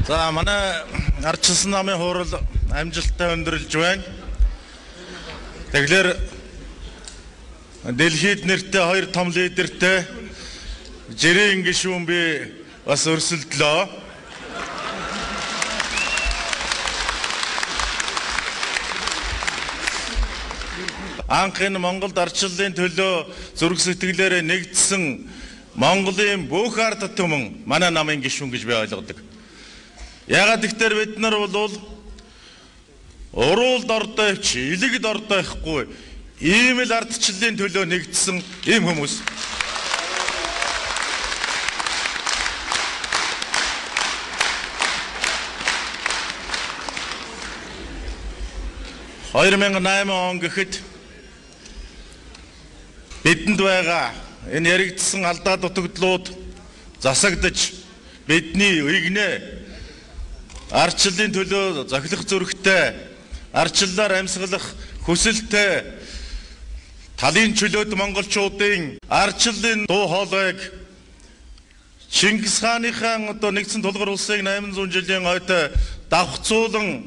За манай ардчилсан намын хурал амжилттай өндөрлж байна. Тэгэхээр дэлхийд нэртэй хоёр том лидертэй жирийн гишүүн би бас өрсөлдлөө. Анхны Монголд ардчлалын төлөө зүрх сэтгэлээрээ нэгдсэн Монголын бүх ард түмэн манай намын гишүүн гэж би ойлгодог. Ягаад гэвэл бид нар бол уруулд ордоо өвч, илэгд ордоо ихгүй ийм л ардчлалын төлөө нэгдсэн ийм хүмүүс. Хоёр 2008 он гэхэд бидэнд байгаа энэ яригдсан алдаа дутагдлууд засагдж бидний үегнээ ардчлалын төлөө зохилох зүрхтэй, ардчлалаар амьсгалах хүсэлтэй талын чөлөөт монголчуудын ардчлалын дуу хоолойг Чингис хааныхаа нэгдсэн тулгар улсыг 800 жилийн ойтой давхцуулан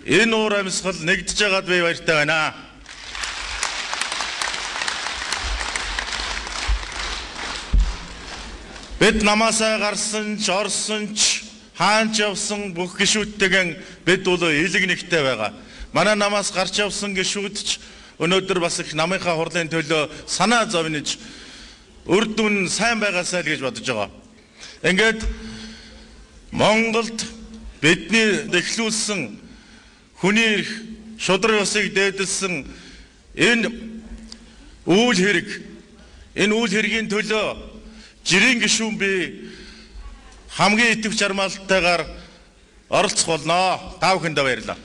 энэ уур амьсгал нэгдэж байгаад би баяртай байна. Бид намаасаа гарсан ч орсон ч хаанч явсан бүх гишүүдтэйгэн бид бол илэг нэгтэй байгаа. Манай намаас гарч явсан гишүүд ч өнөөдөр бас их намынхаа хурлын төлөө санаа зовниж үр дүн сайн байгаасай л гэж бодож байгаа. Ингээд Монголд бидний дэвшлүүлсэн хүний шудраг ёсыг дээдэлсэн энэ үйл хэргийн төлөө жирийн гишүүн би хамгийн идэвх жармалтайгаар оролцох болно. Та бүхэндээ баярлалаа.